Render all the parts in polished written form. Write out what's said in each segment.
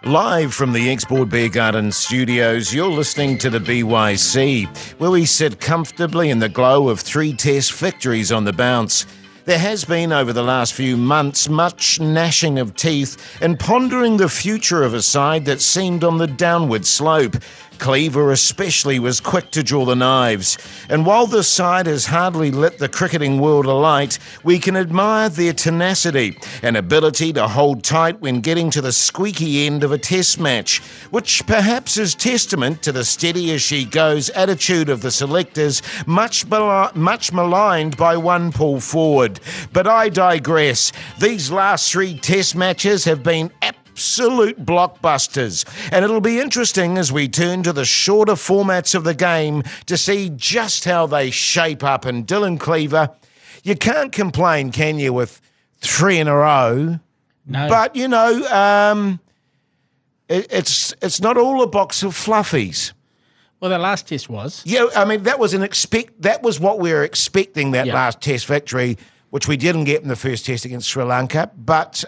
Live from the Export Beer Garden studios, you're listening to the BYC, where we sit comfortably in the glow of 3 Test victories on the bounce. There has been, over the last few months, much gnashing of teeth and pondering the future of a side that seemed on the downward slope. Cleaver especially was quick to draw the knives. And while this side has hardly lit the cricketing world alight, we can admire their tenacity and ability to hold tight when getting to the squeaky end of a test match, which perhaps is testament to the steady-as-she-goes attitude of the selectors, much maligned by one Paul Ford. But I digress. These last 3 test matches have been absolute blockbusters, and it'll be interesting as we turn to the shorter formats of the game to see just how they shape up. And Dylan Cleaver, you can't complain, can you, with 3 in a row? No. But, you know, it's not all a box of fluffies. Well, the last test was. Yeah, I mean, that was what we were expecting, that last test victory, which we didn't get in the first test against Sri Lanka. But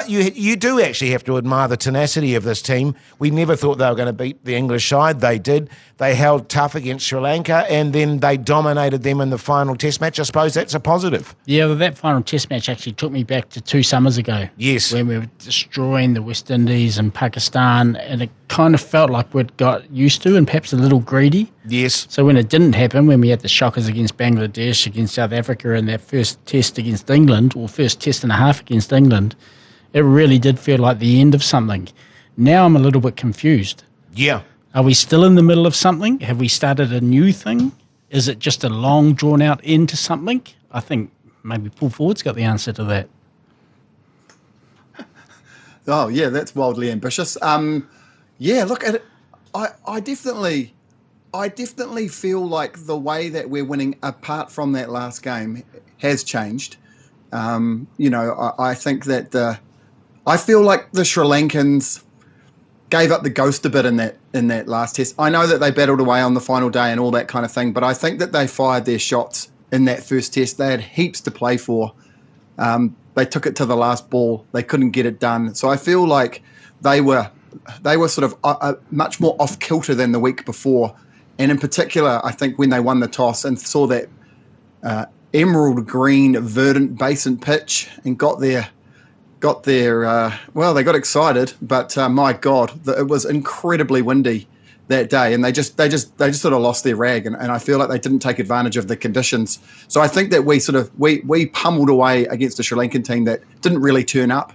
you do actually have to admire the tenacity of this team. We never thought they were going to beat the English side. They did. They held tough against Sri Lanka, and then they dominated them in the final test match. I suppose that's a positive. Yeah, well, that final test match actually took me back to 2 summers ago. Yes. When we were destroying the West Indies and Pakistan, and it kind of felt like we'd got used to and perhaps a little greedy. Yes. So when it didn't happen, when we had the shockers against Bangladesh, against South Africa, and that first test against England, or first test and a half against England, it really did feel like the end of something. Now I'm a little bit confused. Yeah. Are we still in the middle of something? Have we started a new thing? Is it just a long, drawn-out end to something? I think maybe Paul Ford's got the answer to that. Oh, yeah, that's wildly ambitious. Yeah, look, I definitely feel like the way that we're winning, apart from that last game, has changed. I think that I feel like the Sri Lankans gave up the ghost a bit in that last test. I know that they battled away on the final day and all that kind of thing, but I think that they fired their shots in that first test. They had heaps to play for. They took it to the last ball. They couldn't get it done. So I feel like they were sort of much more off kilter than the week before. And in particular, I think when they won the toss and saw that emerald green verdant basin pitch and got their they got excited, but my God, it was incredibly windy that day, and they just sort of lost their rag, and I feel like they didn't take advantage of the conditions. So I think that we pummeled away against a Sri Lankan team that didn't really turn up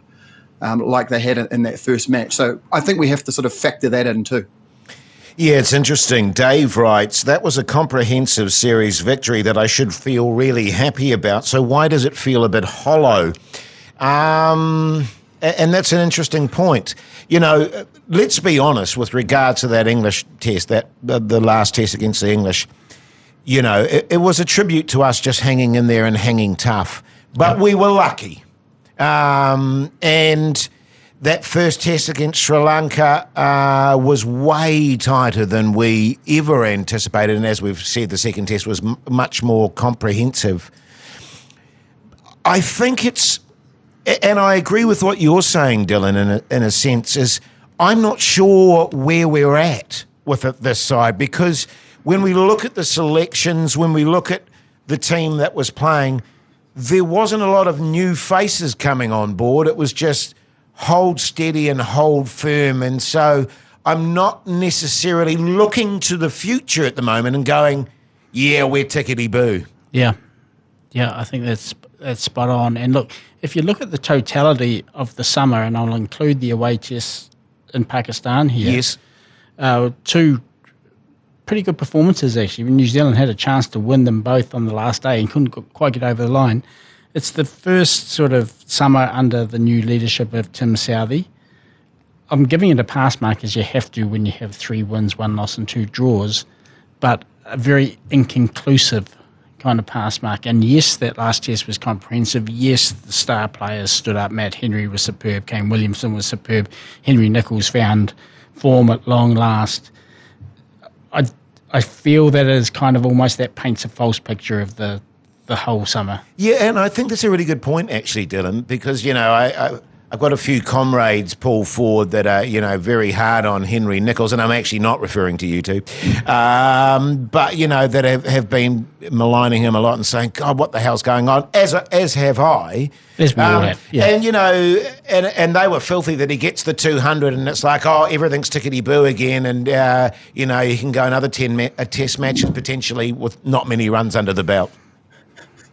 like they had in that first match. So I think we have to sort of factor that in too. Yeah, it's interesting. Dave writes, that was a comprehensive series victory that I should feel really happy about. So why does it feel a bit hollow? And that's an interesting point. You know, let's be honest with regards to that English test, that the last test against the English. You know, it was a tribute to us just hanging in there and hanging tough. But we were lucky. And that first test against Sri Lanka was way tighter than we ever anticipated. And as we've said, the second test was much more comprehensive. I think and I agree with what you're saying, Dylan, in a sense, is I'm not sure where we're at with this side, because when we look at the selections, when we look at the team that was playing, there wasn't a lot of new faces coming on board. It was just hold steady and hold firm. And so I'm not necessarily looking to the future at the moment and going, yeah, we're tickety-boo. Yeah, I think that's spot on. And look, if you look at the totality of the summer, and I'll include the away tests in Pakistan here. Yes. 2 pretty good performances, actually. New Zealand had a chance to win them both on the last day and couldn't quite get over the line. It's the first sort of summer under the new leadership of Tim Southee. I'm giving it a pass mark, as you have to when you have 3 wins, 1 loss and 2 draws, but a very inconclusive kind of pass mark. And yes, that last test was comprehensive. Yes, the star players stood up. Matt Henry was superb. Kane Williamson was superb. Henry Nicholls found form at long last. I feel that is kind of almost that paints a false picture of the whole summer. Yeah, and I think that's a really good point, actually, Dylan, because, you know, I've got a few comrades, Paul Ford, that are, very hard on Henry Nicholls, and I'm actually not referring to you two, but, that have been maligning him a lot and saying, God, what the hell's going on? As have I. As we all have, yeah. And, and they were filthy that he gets the 200 and it's like, oh, everything's tickety-boo again, and, he can go another 10 test matches potentially with not many runs under the belt.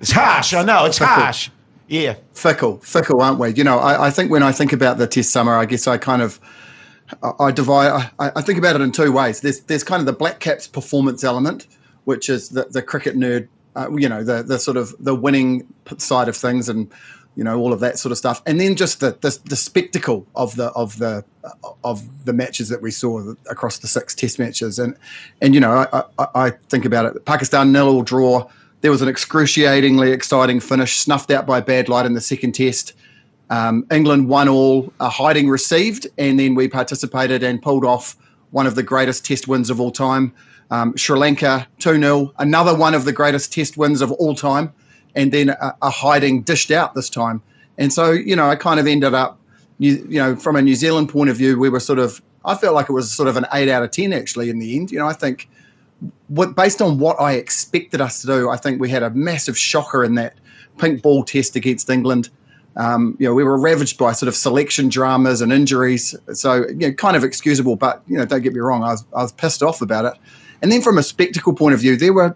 It's harsh, I know, it's harsh. Yeah. Fickle, aren't we? I think when I think about the Test summer, I guess I kind of, I think about it in two ways. There's kind of the Black Caps performance element, which is the cricket nerd, the sort of the winning side of things and, all of that sort of stuff. And then just the spectacle of the matches that we saw across the 6 Test matches. And I think about it, Pakistan 0-0 draw. There was an excruciatingly exciting finish, snuffed out by bad light in the second test. England 1-1, a hiding received, and then we participated and pulled off one of the greatest test wins of all time. Sri Lanka 2-0, another one of the greatest test wins of all time, and then a hiding dished out this time. And so, I kind of ended up, from a New Zealand point of view, we were I felt like it was sort of an 8 out of 10 actually in the end. I think, based on what I expected us to do, I think we had a massive shocker in that pink ball test against England. We were ravaged by sort of selection dramas and injuries, so kind of excusable. But don't get me wrong, I was pissed off about it. And then from a spectacle point of view, there were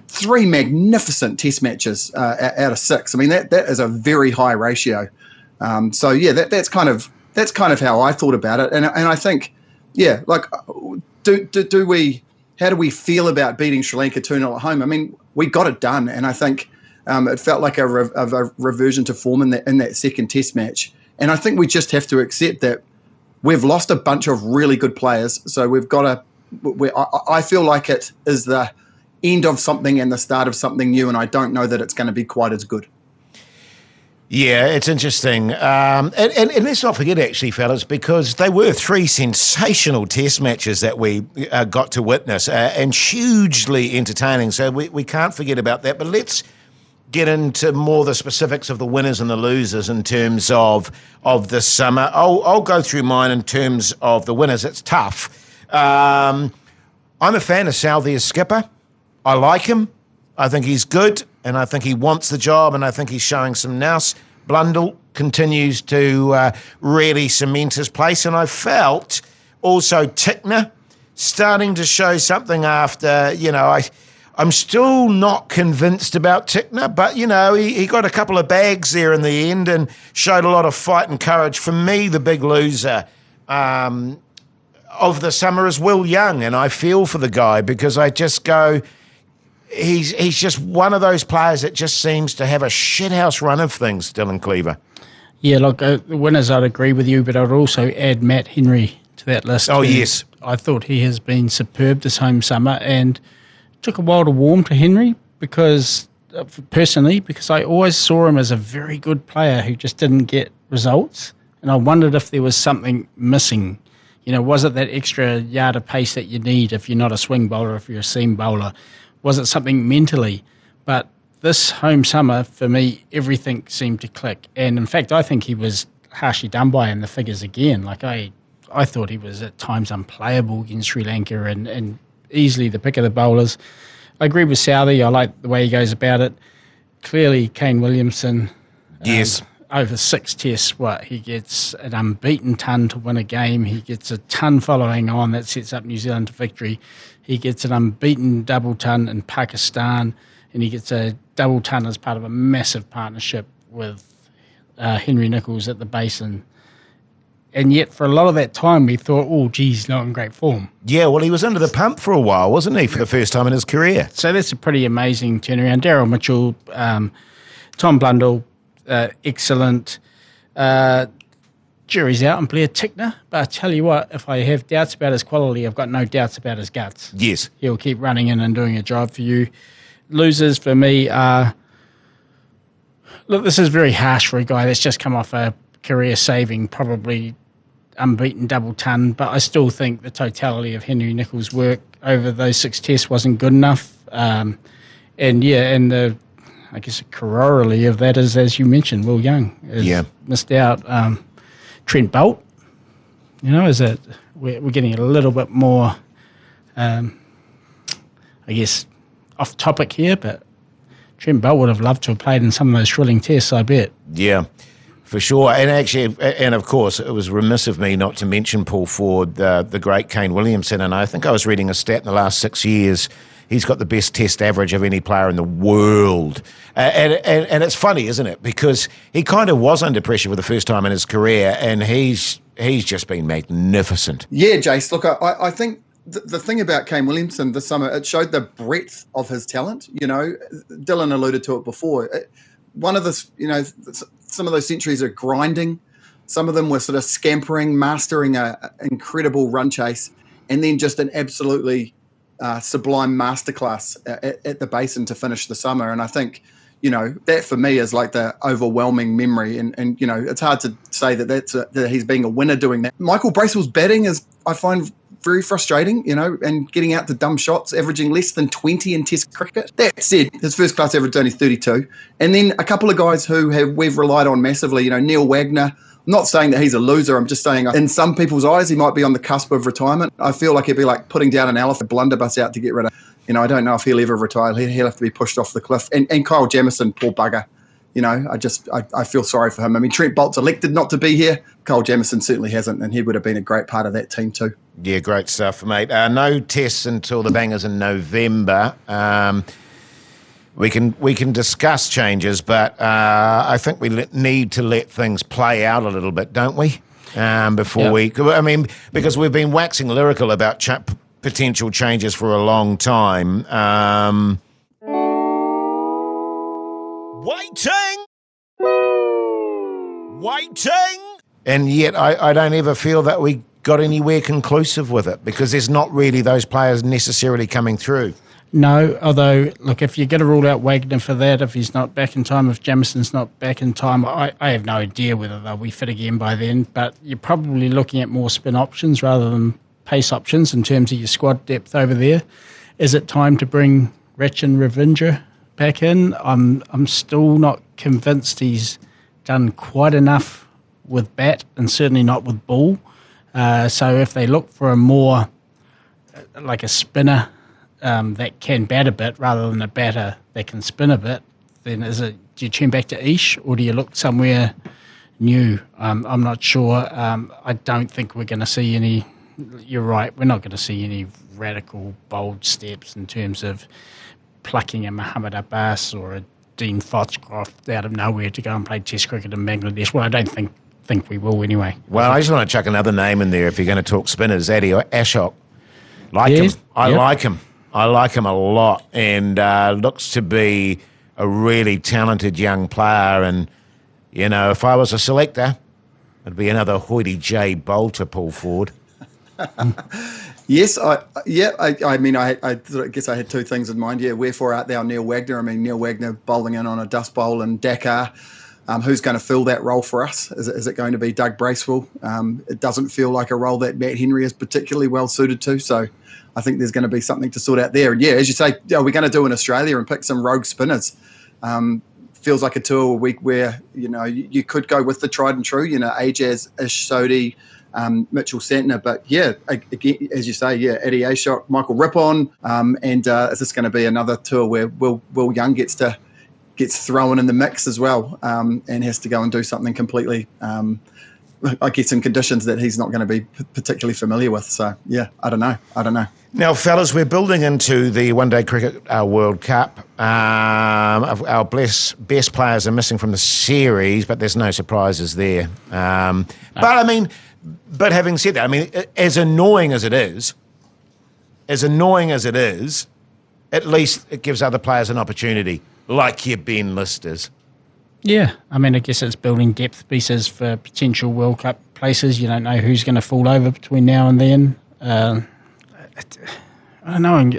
3 magnificent test matches out of 6. I mean that is a very high ratio. That's kind of how I thought about it. And I think do we? How do we feel about beating Sri Lanka 2-0 at home? I mean, we got it done, and I think it felt like a reversion to form in that second test match. And I think we just have to accept that we've lost a bunch of really good players, so we've got to I feel like it is the end of something and the start of something new, and I don't know that it's going to be quite as good. Yeah, it's interesting. And let's not forget, actually, fellas, because they were 3 sensational test matches that we got to witness and hugely entertaining. So we can't forget about that. But let's get into more the specifics of the winners and the losers in terms of this summer. I'll go through mine in terms of the winners. It's tough. I'm a fan of Southee as skipper. I like him. I think he's good, and I think he wants the job, and I think he's showing some nous. Blundell continues to really cement his place, and I felt also Tickner starting to show something after, I'm still not convinced about Tickner, but, he got a couple of bags there in the end and showed a lot of fight and courage. For me, the big loser of the summer is Will Young, and I feel for the guy because I just go, he's just one of those players that just seems to have a shithouse run of things still in Cleaver. Yeah, look, the winners, I'd agree with you, but I'd also add Matt Henry to that list. Oh, yes. I thought he has been superb this home summer, and it took a while to warm to Henry because I always saw him as a very good player who just didn't get results, and I wondered if there was something missing. Was it that extra yard of pace that you need if you're not a swing bowler, if you're a seam bowler? Was it something mentally? But this home summer, for me, everything seemed to click. And in fact, I think he was harshly done by in the figures again. Like I thought he was at times unplayable against Sri Lanka and easily the pick of the bowlers. I agree with Southee. I like the way he goes about it. Clearly, Kane Williamson, yes, over 6 tests, he gets an unbeaten ton to win a game. He gets a ton following on that sets up New Zealand to victory. He gets an unbeaten double ton in Pakistan, and he gets a double ton as part of a massive partnership with Henry Nicholls at the basin. And yet, for a lot of that time, we thought, oh, geez, not in great form. Yeah, well, he was under the pump for a while, wasn't he, for the first time in his career? So that's a pretty amazing turnaround. Daryl Mitchell, Tom Blundell, excellent. Jury's out on Blair Tickner, but I tell you what, if I have doubts about his quality, I've got no doubts about his guts. Yes. He'll keep running in and doing a job for you. Losers for me are... Look, this is very harsh for a guy that's just come off a career-saving, probably unbeaten double ton, but I still think the totality of Henry Nicholls' work over those 6 tests wasn't good enough. I guess a corollary of that is, as you mentioned, Will Young has missed out. Trent Boult, is that we're getting a little bit more, I guess, off topic here, but Trent Boult would have loved to have played in some of those thrilling tests, I bet. Yeah, for sure. And actually, and of course, it was remiss of me not to mention Paul Ford, the great Kane Williamson. And I think I was reading a stat in the last 6 years, he's got the best test average of any player in the world. And it's funny, isn't it? Because he kind of was under pressure for the first time in his career, and he's just been magnificent. Yeah, Jace, look, I think the thing about Kane Williamson this summer, it showed the breadth of his talent. Dylan alluded to it before. One of the, some of those centuries are grinding. Some of them were sort of scampering, mastering an incredible run chase, and then just an absolutely sublime masterclass at the basin to finish the summer. And I think, that for me is like the overwhelming memory. And it's hard to say that he's being a winner doing that. Michael Bracewell's batting is, I find, very frustrating, and getting out the dumb shots, averaging less than 20 in Test cricket. That said, his first class average is only 32. And then a couple of guys who we've relied on massively, Neil Wagner. I'm not saying that he's a loser. I'm just saying in some people's eyes, he might be on the cusp of retirement. I feel like he'd be like putting down an elephant blunderbuss out to get rid of. I don't know if he'll ever retire. He'll have to be pushed off the cliff. And Kyle Jamieson, poor bugger. I feel sorry for him. I mean, Trent Boult's elected not to be here. Kyle Jamieson certainly hasn't, and he would have been a great part of that team too. Yeah, great stuff, mate. No tests until the Bangers in November. We can discuss changes, but I think we need to let things play out a little bit, don't we? Because we've been waxing lyrical about potential changes for a long time. Waiting! And yet I don't ever feel that we got anywhere conclusive with it, because there's not really those players necessarily coming through. No, although, look, if you're going to rule out Wagner for that, if he's not back in time, if Jamison's not back in time, I have no idea whether they'll be fit again by then, but you're probably looking at more spin options rather than pace options in terms of your squad depth over there. Is it time to bring Rachin Ravindra back in? I'm still not convinced he's done quite enough with bat, and certainly not with ball. So if they look for a more, like a spinner that can bat a bit rather than a batter that can spin a bit, then do you turn back to Ish, or do you look somewhere new? I'm not sure. I don't think we're going to see any, you're right, we're not going to see any radical, bold steps in terms of plucking a Muhammad Abbas or a Dean Foxcroft out of nowhere to go and play Test cricket in Bangladesh. Well, I don't think we will anyway. Well, I just want to chuck another name in there if you're going to talk spinners. Adi Ashok. Him. I like him. I like him a lot, and looks to be a really talented young player. And, if I was a selector, it'd be another Hoyte J. Bolter, Paul Ford. Yes, I guess I had two things in mind. Yeah, wherefore art thou, Neil Wagner? I mean, Neil Wagner bowling in on a dust bowl in Dakar. Who's going to fill that role for us? Is it going to be Doug Bracewell? It doesn't feel like a role that Matt Henry is particularly well suited to. So I think there's going to be something to sort out there. And yeah, as you say, we're going to do in Australia and pick some rogue spinners. Feels like a tour week where, you could go with the tried and true, Ajaz, Ish Sodhi, Mitchell Santner. But yeah, again, as you say, yeah, Eddie Ashok, Michael Rippon. And is this going to be another tour where Will Young gets thrown in the mix as well, and has to go and do something completely, I guess, in conditions that he's not going to be particularly familiar with. So, yeah, I don't know. Now, fellas, we're building into the One Day Cricket World Cup. Our best players are missing from the series, but there's no surprises there. But having said that, as annoying as it is, at least it gives other players an opportunity, like your Ben Listers. Yeah, I guess it's building depth pieces for potential World Cup places. You don't know who's going to fall over between now and then. I don't know.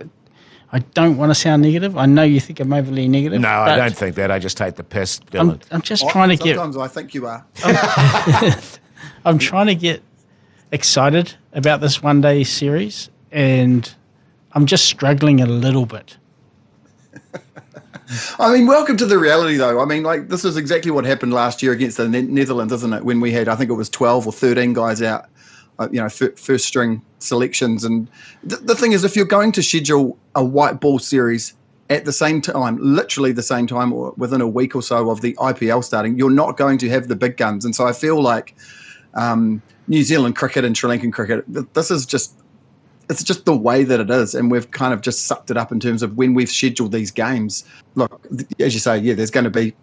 I don't want to sound negative. I know you think I'm overly negative. No, I don't think that. I just take the piss, Dylan. I'm just trying to get... Sometimes I think you are. I'm trying to get excited about this one-day series, and I'm just struggling a little bit. I mean, welcome to the reality, though. I mean, like, this is exactly what happened last year against the Netherlands, isn't it? When we had, I think it was 12 or 13 guys out, first string selections. And the thing is, if you're going to schedule a white ball series at the same time, literally the same time, or within a week or so of the IPL starting, you're not going to have the big guns. And so I feel like New Zealand cricket and Sri Lankan cricket, it's just the way that it is, and we've kind of just sucked it up in terms of when we've scheduled these games. Look, as you say, yeah, there's going to be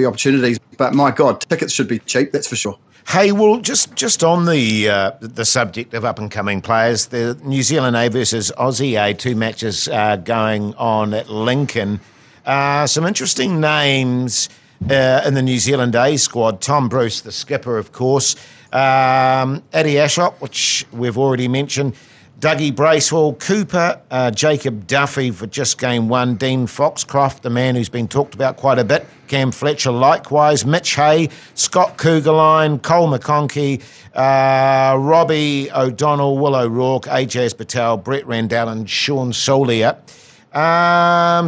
opportunities, but my God, tickets should be cheap, that's for sure. Hey, well, just on the subject of up-and-coming players, the New Zealand A versus Aussie A, 2 matches going on at Lincoln. Some interesting names in the New Zealand A squad. Tom Bruce, the skipper, of course. Eddie Ashok, which we've already mentioned. Dougie Bracewell, Cooper, Jacob Duffy for just game 1, Dean Foxcroft, the man who's been talked about quite a bit, Cam Fletcher likewise, Mitch Hay, Scott Kugelheim, Cole McConkey, Robbie O'Donnell, Will O'Rourke, Ajaz Patel, Brett Randall and Sean Solier.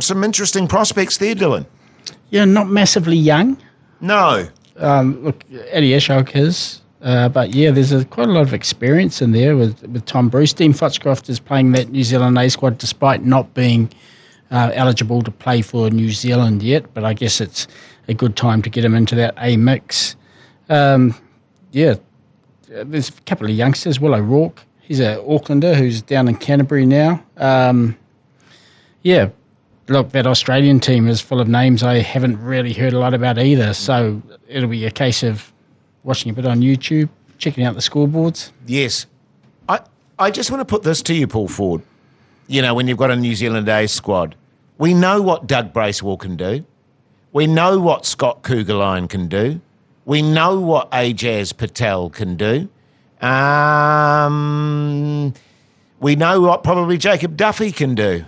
Some interesting prospects there, Dylan. Yeah, not massively young. No. Look, Eddie Ashok is. But yeah, there's quite a lot of experience in there with Tom Bruce. Dean Foxcroft is playing that New Zealand A squad despite not being eligible to play for New Zealand yet, but I guess it's a good time to get him into that A mix. There's a couple of youngsters. Will O'Rourke, he's an Aucklander who's down in Canterbury now. Look, that Australian team is full of names I haven't really heard a lot about either, so it'll be a case of watching a bit on YouTube, checking out the scoreboards. Yes. I just want to put this to you, Paul Ford. You know, when you've got a New Zealand A squad, we know what Doug Bracewell can do. We know what Scott Kugelheim can do. We know what Ajaz Patel can do. We know what probably Jacob Duffy can do.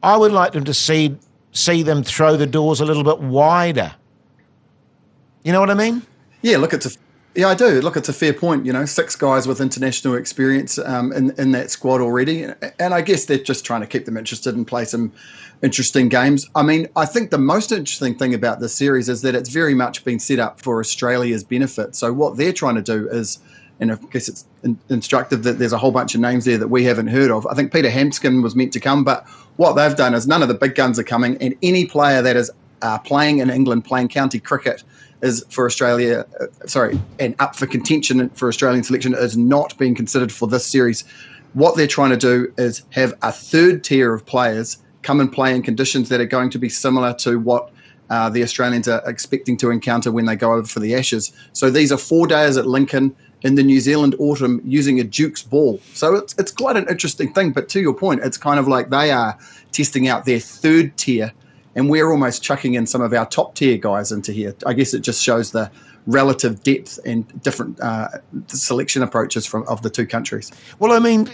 I would like them to see them throw the doors a little bit wider. You know what I mean? Yeah, I do. Look, it's a fair point. 6 guys with international experience in that squad already, and I guess they're just trying to keep them interested and play some interesting games. I mean, I think the most interesting thing about this series is that it's very much been set up for Australia's benefit. So what they're trying to do is, and I guess it's instructive that there's a whole bunch of names there that we haven't heard of. I think Peter Hampskin was meant to come, but what they've done is none of the big guns are coming, and any player that is playing in England, playing county cricket, is for Australia, and up for contention for Australian selection is not being considered for this series. What they're trying to do is have a third tier of players come and play in conditions that are going to be similar to what the Australians are expecting to encounter when they go over for the Ashes. So these are 4 days at Lincoln in the New Zealand autumn using a Duke's ball. So it's quite an interesting thing. But to your point, it's kind of like they are testing out their third tier, and we're almost chucking in some of our top tier guys into here. I guess it just shows the relative depth and different selection approaches of the two countries. Well, I mean,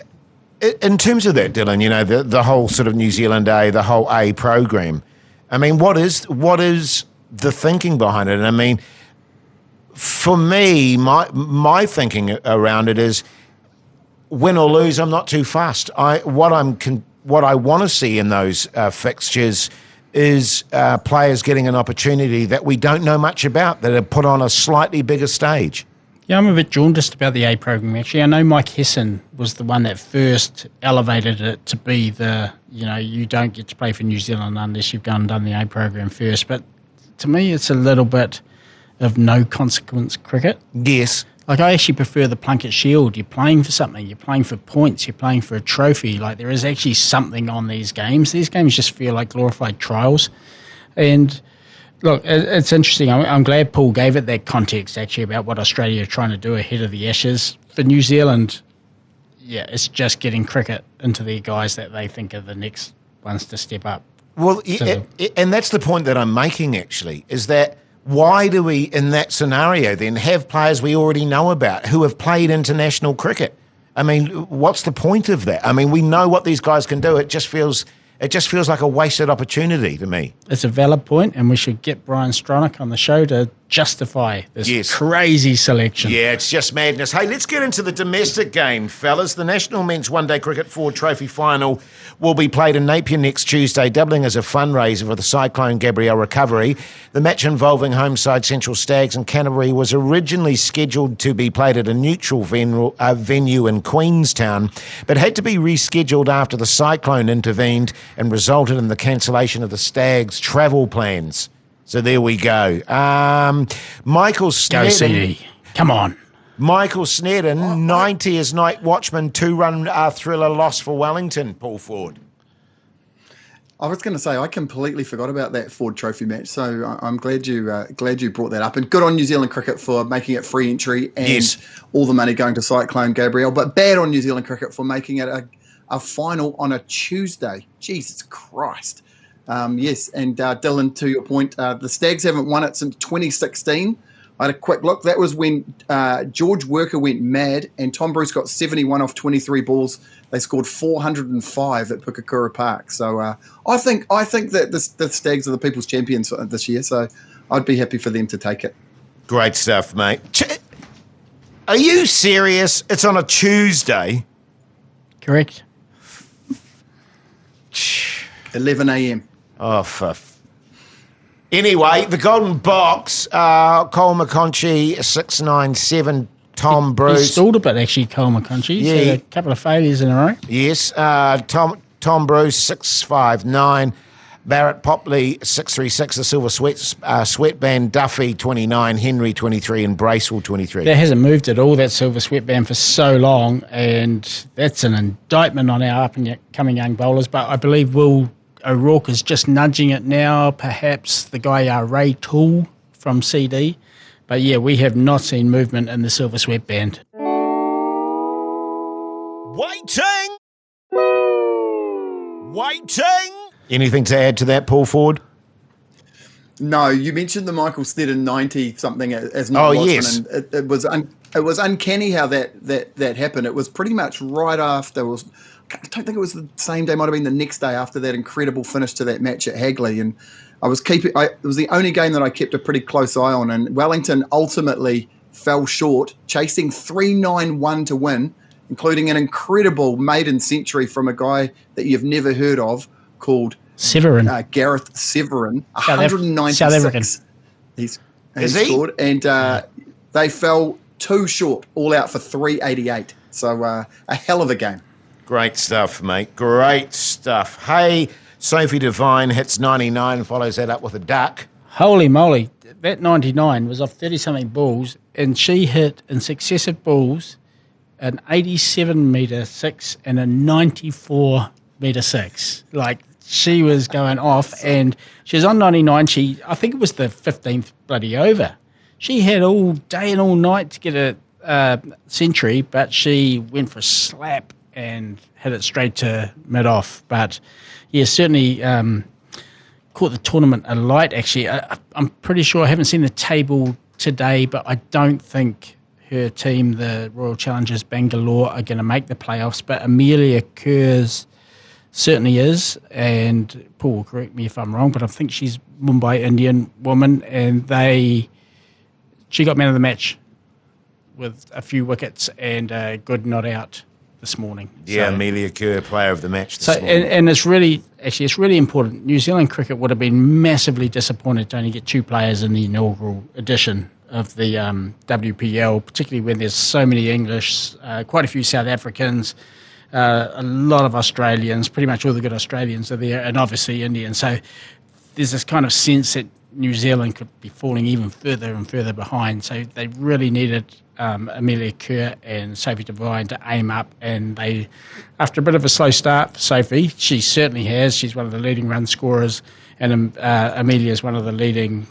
in terms of that, Dylan, the whole sort of New Zealand A, the whole A program. I mean, what is the thinking behind it? And I mean, for me, my thinking around it is, win or lose, I'm not too fussed. What I want to see in those fixtures is players getting an opportunity that we don't know much about, that are put on a slightly bigger stage. Yeah, I'm a bit jaundiced about the A program, actually. I know Mike Hesson was the one that first elevated it to be you don't get to play for New Zealand unless you've gone and done the A program first. But to me, it's a little bit of no consequence cricket. Yes. Like, I actually prefer the Plunket Shield. You're playing for something. You're playing for points. You're playing for a trophy. Like, there is actually something on these games. These games just feel like glorified trials. And, look, it's interesting. I'm glad Paul gave it that context, actually, about what Australia are trying to do ahead of the Ashes. For New Zealand, yeah, it's just getting cricket into their guys that they think are the next ones to step up. Well, and that's the point that I'm making, actually, is that why do we, in that scenario, then have players we already know about who have played international cricket? I mean, what's the point of that? I mean, we know what these guys can do. It just feels like a wasted opportunity to me. It's a valid point, and we should get Brian Stronach on the show to justify this crazy selection. Yeah, it's just madness. Hey, let's get into the domestic game, fellas. The National Men's One Day Cricket Ford Trophy Final will be played in Napier next Tuesday, doubling as a fundraiser for the Cyclone Gabrielle recovery. The match involving home side Central Stags and Canterbury was originally scheduled to be played at a neutral venue in Queenstown, but had to be rescheduled after the cyclone intervened and resulted in the cancellation of the Stags' travel plans. So there we go. Michael Snedden. Go CD. Come on. Michael Snedden, 90 as night watchman, 2-run thriller loss for Wellington, Paul Ford. I was going to say I completely forgot about that Ford Trophy match, so I'm glad you brought that up. And good on New Zealand Cricket for making it free entry and all the money going to Cyclone Gabrielle, but bad on New Zealand Cricket for making it a final on a Tuesday. Jesus Christ. Yes, and Dylan, to your point, the Stags haven't won it since 2016. I had a quick look. That was when George Worker went mad and Tom Bruce got 71 off 23 balls. They scored 405 at Pukakura Park. So I think that the Stags are the people's champions this year, so I'd be happy for them to take it. Great stuff, mate. Are you serious? It's on a Tuesday? Correct. 11 a.m. Oh, anyway, the Golden Box, Cole McConchie, 697, Tom Bruce. He stalled a bit, actually, Cole McConchie. Yeah. He's had a couple of failures in a row. Yes, Tom Bruce, 659, Barrett Popley, 636, the Silver Sweatband, Duffy, 29, Henry, 23, and Bracewell, 23. That hasn't moved at all, that Silver Sweatband, for so long, and that's an indictment on our up-and-coming young bowlers, but I believe Will O'Rourke is just nudging it now, perhaps the guy Ray Toole from CD. But yeah, we have not seen movement in the Silver Sweatband. Waiting. Anything to add to that, Paul Ford? No, you mentioned the Michael Snedden 90-something as not watchman, yes. And it was uncanny how that happened. It was pretty much right after I don't think it was the same day, might have been the next day after that incredible finish to that match at Hagley. And it was the only game that I kept a pretty close eye on. And Wellington ultimately fell short, chasing 391 to win, including an incredible maiden century from a guy that you've never heard of called Severin. Gareth Severin, South 196. He's scored. And they fell too short, all out for 388. So a hell of a game. Great stuff, mate. Great stuff. Hey, Sophie Devine hits 99 and follows that up with a duck. Holy moly. That 99 was off 30-something balls, and she hit in successive balls an 87-metre 6 and a 94-metre 6. Like, she was going off, and she was on 99. I think it was the 15th bloody over. She had all day and all night to get a century, but she went for a slap and hit it straight to mid-off. But, yeah, certainly caught the tournament alight, actually. I'm pretty sure, I haven't seen the table today, but I don't think her team, the Royal Challengers Bangalore, are going to make the playoffs. But Amelia Kerrs certainly is, and Paul will correct me if I'm wrong, but I think she's Mumbai Indian woman, and she got man of the match with a few wickets and a good not out this morning. Yeah, so, Amelia Kerr, player of the match this morning. And it's really important. New Zealand cricket would have been massively disappointed to only get 2 players in the inaugural edition of the WPL, particularly when there's so many English, quite a few South Africans, a lot of Australians, pretty much all the good Australians are there, and obviously Indians. So there's this kind of sense that New Zealand could be falling even further and further behind. So they really needed Amelia Kerr and Sophie Devine to aim up, and they, after a bit of a slow start for Sophie, she certainly has. She's one of the leading run scorers, and Amelia is one of the leading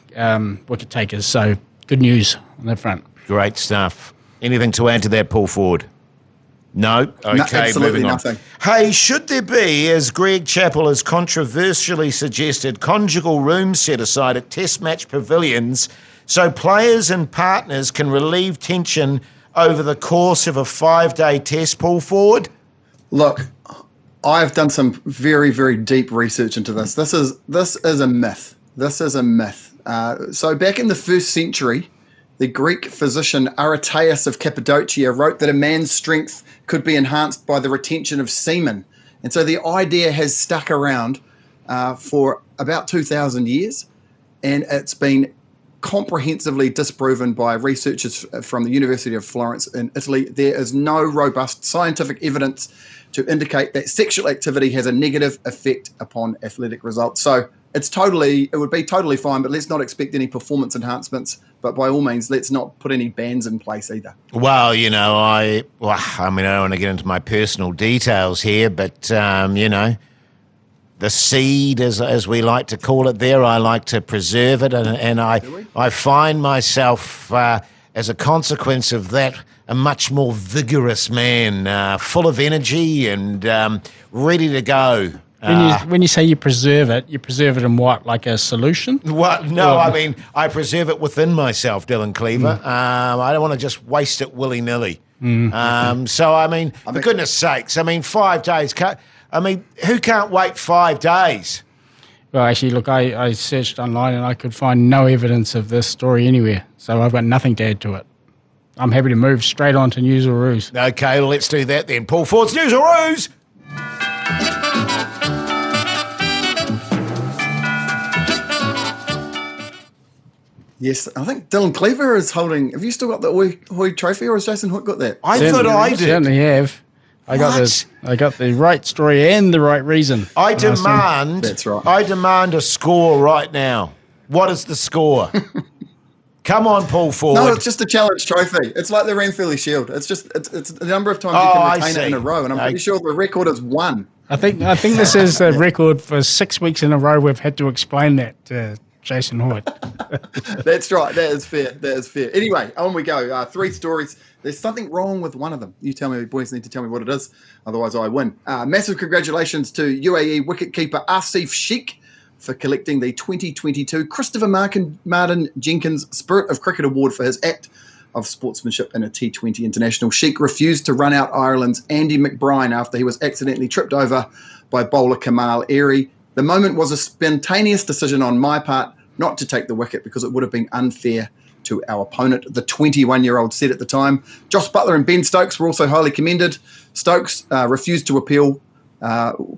wicket takers. So good news on that front. Great stuff. Anything to add to that, Paul Ford? No? Okay, no, absolutely moving on. Nothing. Hey, should there be, as Greg Chappell has controversially suggested, conjugal rooms set aside at Test match pavilions so players and partners can relieve tension over the course of a 5-day test, Paul Ford? Look, I've done some very, very deep research into this. This is a myth. This is a myth. So back in the 1st century, the Greek physician Aretaeus of Cappadocia wrote that a man's strength could be enhanced by the retention of semen. And so the idea has stuck around for about 2,000 years, and it's been comprehensively disproven by researchers from the University of Florence in Italy. There is no robust scientific evidence to indicate that sexual activity has a negative effect upon athletic results. So it would be totally fine, but let's not expect any performance enhancements. But by all means, let's not put any bans in place either. Well, I don't want to get into my personal details here, but, the seed, as we like to call it there, I like to preserve it. And I find myself, as a consequence of that, a much more vigorous man, full of energy and ready to go. When you say you preserve it in what, like a solution? What? No, I preserve it within myself, Dylan Cleaver. I don't want to just waste it willy-nilly. For goodness sakes, 5 days. Who can't wait 5 days? Well, actually, look, I searched online and I could find no evidence of this story anywhere, so I've got nothing to add to it. I'm happy to move straight on to News or Ruse. Okay, well, let's do that then. Paul Ford's News or Ruse! Yes, I think Dylan Cleaver is holding. Have you still got the Hoyte trophy, or has Jason Hoyte got that? I thought I did. Certainly have. I got the right story and the right reason. That's right. I demand a score right now. What is the score? Come on, Paul Ford. No, it's just a challenge trophy. It's like the Ranfurly Shield. It's the number of times you can retain it in a row, and I'm pretty sure the record is 1. I think this is the record for 6 weeks in a row. We've had to explain that to Jason Hoyte. That's right. That is fair. Anyway, on we go. 3 stories. There's something wrong with one of them. You tell me, boys need to tell me what it is. Otherwise, I win. Massive congratulations to UAE wicketkeeper Asif Sheikh for collecting the 2022 Christopher Martin Jenkins Spirit of Cricket Award for his act of sportsmanship in a T20 international. Sheikh refused to run out Ireland's Andy McBride after he was accidentally tripped over by bowler Kamal Airy. The moment was a spontaneous decision on my part not to take the wicket because it would have been unfair to our opponent, the 21-year-old said at the time. Joss Buttler and Ben Stokes were also highly commended. Stokes refused to appeal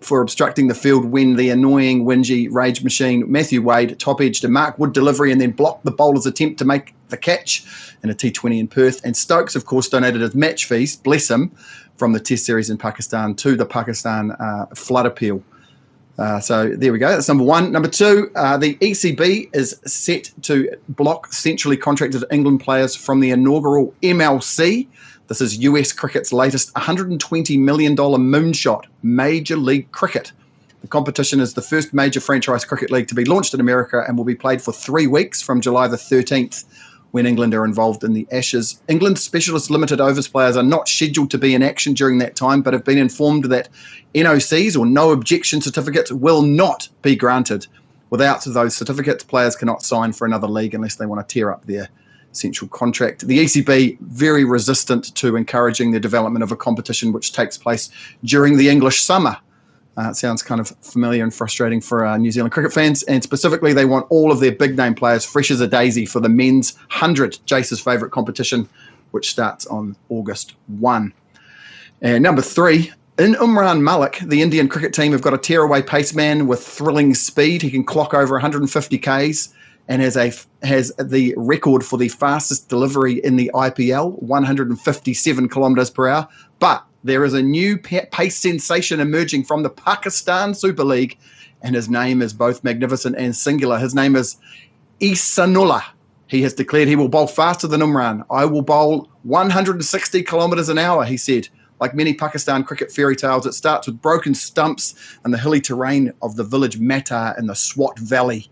for obstructing the field when the annoying, whingy rage machine Matthew Wade top-edged a Mark Wood delivery and then blocked the bowler's attempt to make the catch in a T20 in Perth. And Stokes, of course, donated his match fees, bless him, from the Test series in Pakistan to the Pakistan flood appeal. So there we go. That's number 1. Number 2, the ECB is set to block centrally contracted England players from the inaugural MLC. This is US cricket's latest $120 million moonshot, Major League Cricket. The competition is the first major franchise cricket league to be launched in America and will be played for 3 weeks from July the 13th, when England are involved in the Ashes. England's specialist limited overs players are not scheduled to be in action during that time, but have been informed that NOCs, or no objection certificates, will not be granted. Without those certificates, players cannot sign for another league unless they want to tear up their central contract. The ECB, very resistant to encouraging the development of a competition which takes place during the English summer. It sounds kind of familiar and frustrating for New Zealand cricket fans, and specifically they want all of their big-name players fresh as a daisy for the men's 100, Jace's favourite competition, which starts on August 1. And number 3, in Umran Malik, the Indian cricket team have got a tearaway paceman with thrilling speed. He can clock over 150 Ks and has the record for the fastest delivery in the IPL, 157 kilometres per hour. But there is a new pace sensation emerging from the Pakistan Super League, and his name is both magnificent and singular. His name is Ihsanullah. He has declared he will bowl faster than Umran. I will bowl 160 kilometres an hour, he said. Like many Pakistan cricket fairy tales, it starts with broken stumps and the hilly terrain of the village Matar in the Swat Valley.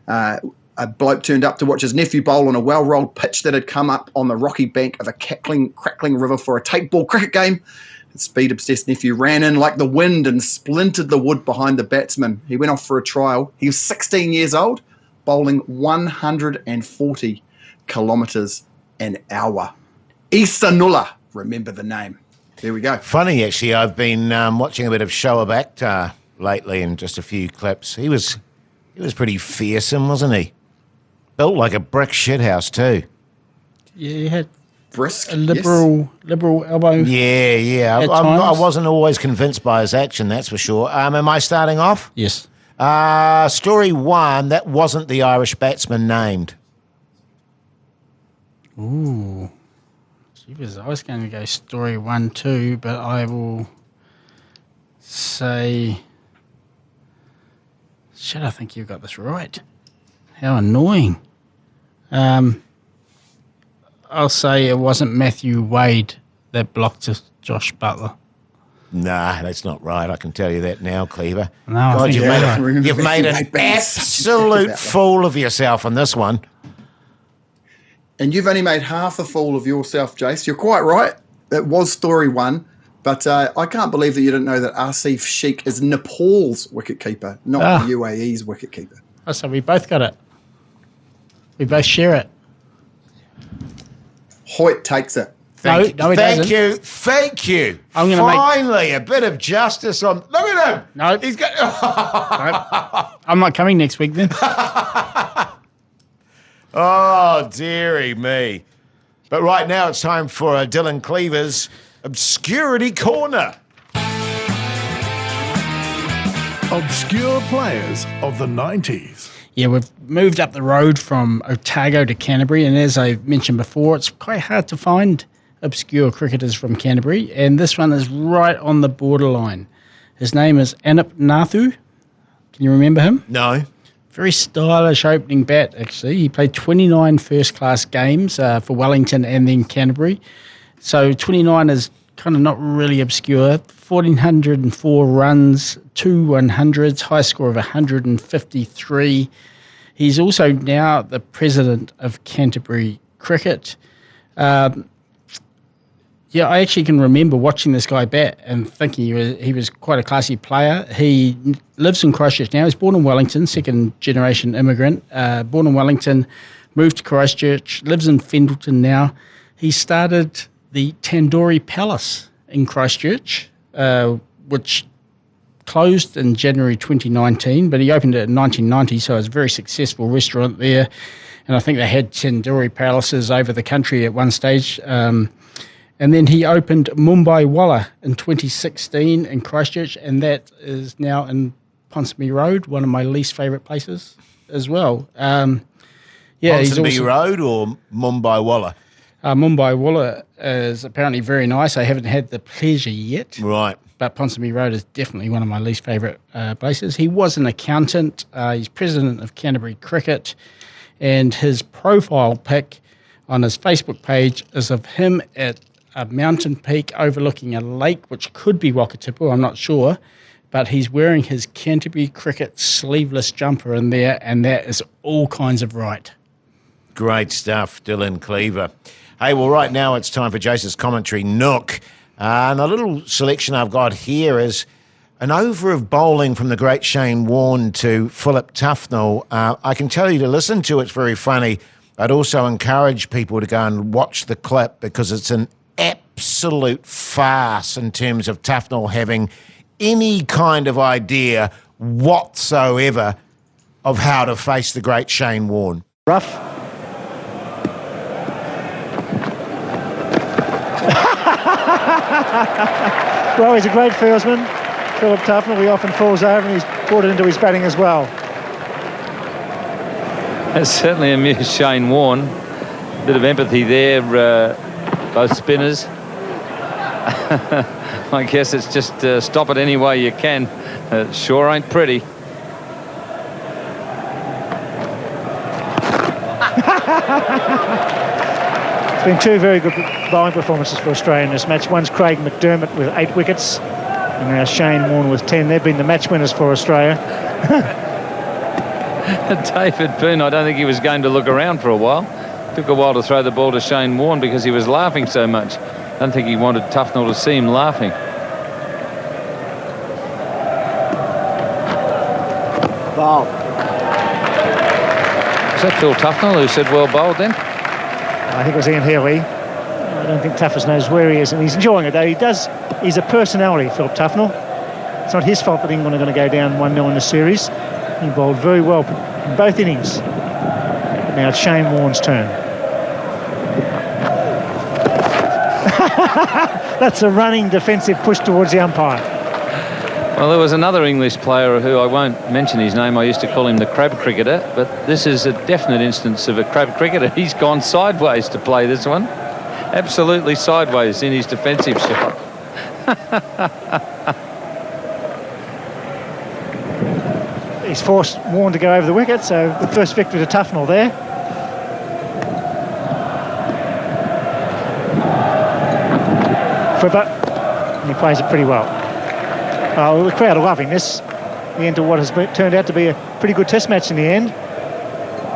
A bloke turned up to watch his nephew bowl on a well-rolled pitch that had come up on the rocky bank of a crackling river for a tape ball cricket game. His speed-obsessed nephew ran in like the wind and splintered the wood behind the batsman. He went off for a trial. He was 16 years old, bowling 140 kilometres an hour. Ihsanullah, remember the name. There we go. Funny, actually, I've been watching a bit of Shoaib Akhtar lately in just a few clips. He was pretty fearsome, wasn't he? Built like a brick shithouse too. Yeah, he had Brisk. a liberal elbow. Yeah. I wasn't always convinced by his action, that's for sure. Am I starting off? Yes. Story 1, that wasn't the Irish batsman named. Ooh. I was going to go story 1 too, but I will say... Shit, I think you got this right. How annoying. I'll say it wasn't Matthew Wade that blocked Josh Butler. Nah, that's not right. I can tell you that now, Cleaver. No, God, you've made an absolute fool of yourself on this one. And you've only made half a fool of yourself, Jace. You're quite right. It was story 1. But I can't believe that you didn't know that Asif Sheikh is Nepal's wicketkeeper, not the UAE's wicketkeeper. Oh, so we both got it. We both share it. Hoyte takes it. Thank you. Thank you. I'm gonna Finally, a bit of justice on... Look at him. No. He's got... Nope. I'm not coming next week then. Oh, dearie me. But right now it's time for Dylan Cleaver's Obscurity Corner. Obscure players of the 90s. Yeah, we've moved up the road from Otago to Canterbury, and as I mentioned before, it's quite hard to find obscure cricketers from Canterbury, and this one is right on the borderline. His name is Anip Nathu. Can you remember him? No. Very stylish opening bat, actually. He played 29 first-class games for Wellington and then Canterbury. So 29 is kind of not really obscure. 1,404 runs, 2 100s, high score of 153. He's also now the president of Canterbury Cricket. Yeah, I actually can remember watching this guy bat and thinking he was quite a classy player. He lives in Christchurch now. He's born in Wellington, second-generation immigrant. Born in Wellington, moved to Christchurch, lives in Fendleton now. He started the Tandoori Palace in Christchurch, which closed in January 2019, but he opened it in 1990, so it was a very successful restaurant there. And I think they had tandoori palaces over the country at one stage. And then he opened Mumbai Walla in 2016 in Christchurch, and that is now in Ponsonby Road, one of my least favourite places as well. Ponsonby Road or Mumbai Walla? Mumbai Walla is apparently very nice. I haven't had the pleasure yet. Right. But Ponsonby Road is definitely one of my least favourite places. He was an accountant. He's president of Canterbury Cricket, and his profile pic on his Facebook page is of him at a mountain peak overlooking a lake, which could be Wakatipu, I'm not sure, but he's wearing his Canterbury Cricket sleeveless jumper in there, and that is all kinds of right. Great stuff, Dylan Cleaver. Hey, well, right now it's time for Jason's commentary nook. And a little selection I've got here is an over of bowling from the great Shane Warne to Philip Tufnell. I can tell you to listen to, it's very funny. I'd also encourage people to go and watch the clip because it's an absolute farce in terms of Tufnell having any kind of idea whatsoever of how to face the great Shane Warne. Rough. Well, he's a great fieldsman, Philip Tufnell. He often falls over and he's brought it into his batting as well. It's certainly amused Shane Warne. Bit of empathy there, both spinners. I guess it's just stop it any way you can. Sure ain't pretty. It's been two very good bowling performances for Australia in this match. One's Craig McDermott with 8 wickets, and now Shane Warne with 10. They've been the match winners for Australia. David Boone, I don't think he was going to look around for a while. Took a while to throw the ball to Shane Warne because he was laughing so much. I don't think he wanted Tufnell to see him laughing. Bowl. Was that Phil Tufnell who said well bowled then? I think it was Ian Healy. I don't think Tuffers knows where he is, and he's enjoying it though. He's a personality, Philip Tufnell. It's not his fault that England are going to go down 1-0 in the series. He bowled very well in both innings. Now it's Shane Warne's turn. That's a running defensive push towards the umpire. Well, there was another English player who I won't mention his name. I used to call him the crab cricketer, but this is a definite instance of a crab cricketer. He's gone sideways to play this one. Absolutely sideways in his defensive shot. He's forced Warne to go over the wicket, so the first victory to Tufnell there. Fribber, and he plays it pretty well. Oh, the crowd are loving this. The end of what has turned out to be a pretty good test match in the end.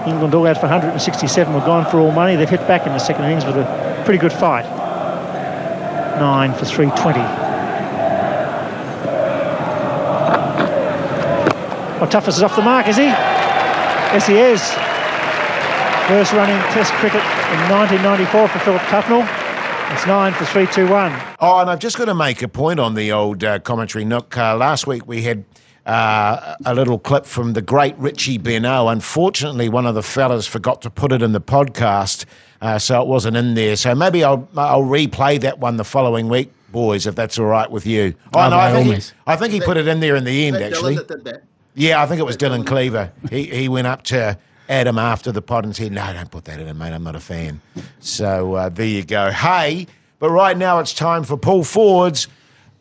England all out for 167 were gone for all money. They've hit back in the second innings with a pretty good fight. 9 for 320. Well, Toughness is off the mark, is he? Yes, he is. First running test cricket in 1994 for Philip Tufnell. It's 9 for 321. Oh, and I've just got to make a point on the old commentary nook. Last week we had a little clip from the great Richie Benaud. Unfortunately, one of the fellas forgot to put it in the podcast, so it wasn't in there. So maybe I'll replay that one the following week, boys, if that's all right with you. Oh, no, I think he put it in there in the end, actually. Yeah, I think it was Dylan Cleaver. He went up to Adam after the pod and said, no, don't put that in, mate, I'm not a fan. So there you go. Hey, but right now it's time for Paul Ford's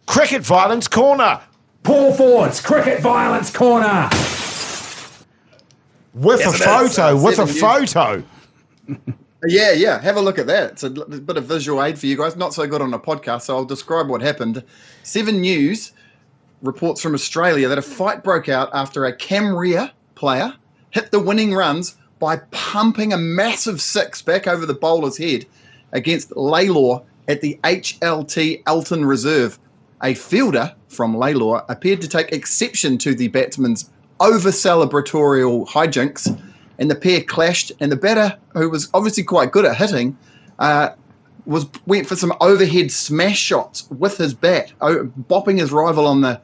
Cricket Violence Corner. Paul Ford's Cricket Violence Corner. With a photo. Yeah. Have a look at that. It's a bit of visual aid for you guys. Not so good on a podcast, so I'll describe what happened. 7 News reports from Australia that a fight broke out after a Camria player hit the winning runs by pumping a massive six back over the bowler's head against Lalor at the HLT Elton Reserve. A fielder from Lalor appeared to take exception to the batsman's over-celebratorial hijinks, and the pair clashed, and the batter, who was obviously quite good at hitting, went for some overhead smash shots with his bat, bopping his rival on the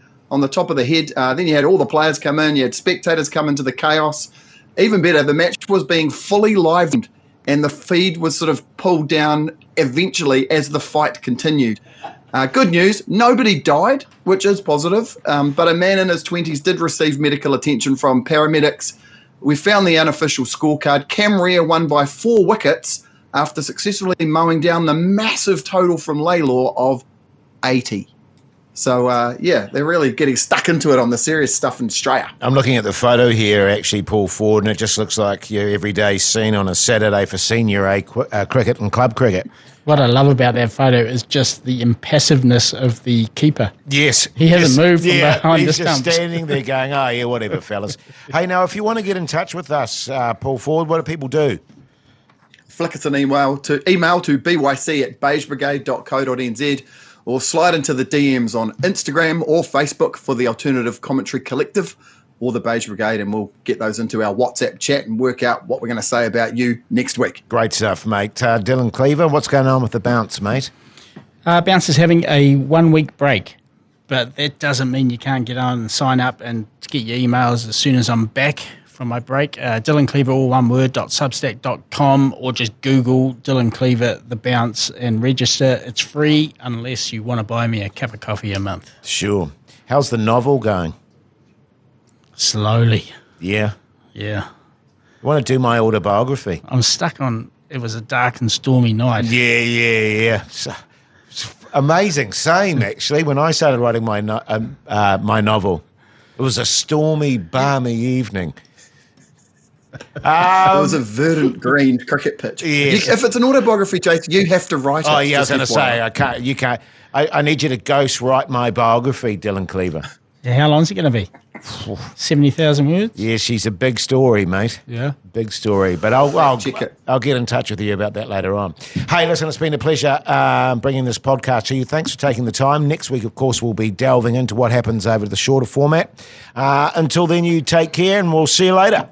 top of the head. Then you had all the players come in, you had spectators come into the chaos. Even better, the match was being fully livened, and the feed was sort of pulled down eventually as the fight continued. Good news, nobody died, which is positive, but a man in his 20s did receive medical attention from paramedics. We found the unofficial scorecard. Camria won by 4 wickets after successfully mowing down the massive total from Lalor of 80. So, they're really getting stuck into it on the serious stuff in Australia. I'm looking at the photo here, actually, Paul Ford, and it just looks like your everyday scene on a Saturday for Senior A cricket and club cricket. What I love about that photo is just the impassiveness of the keeper. Yes. He hasn't moved from behind the He's stumps. just standing there going, oh, yeah, whatever, fellas. Hey, now, if you want to get in touch with us, Paul Ford, what do people do? Flick us an email to byc@beigebrigade.co.nz or slide into the DMs on Instagram or Facebook for the Alternative Commentary Collective or the Beige Brigade, and we'll get those into our WhatsApp chat and work out what we're going to say about you next week. Great stuff, mate. Dylan Cleaver, what's going on with the bounce, mate? Bounce is having a 1-week break, but that doesn't mean you can't get on and sign up and get your emails as soon as I'm back from my break. Dylan Cleaver, all one word, .substack.com, or just Google Dylan Cleaver, The Bounce, and register. It's free unless you want to buy me a cup of coffee a month. Sure. How's the novel going? Slowly. Yeah. Yeah. I want to do my autobiography. I'm stuck on It Was a Dark and Stormy Night. Yeah. It's amazing. Same, actually. When I started writing my novel, it was a stormy, balmy evening. It was a verdant green cricket pitch. Yes. If it's an autobiography, Jason, you have to write it. Oh, yeah, I was going to say, I can't. You can't. I need you to ghost write my biography, Dylan Cleaver. Yeah, how long is it going to be? 70,000 words? Yeah, she's a big story, mate. Yeah. Big story. But I'll get in touch with you about that later on. Hey, listen, it's been a pleasure bringing this podcast to you. Thanks for taking the time. Next week, of course, we'll be delving into what happens over the shorter format. Until then, you take care, and we'll see you later.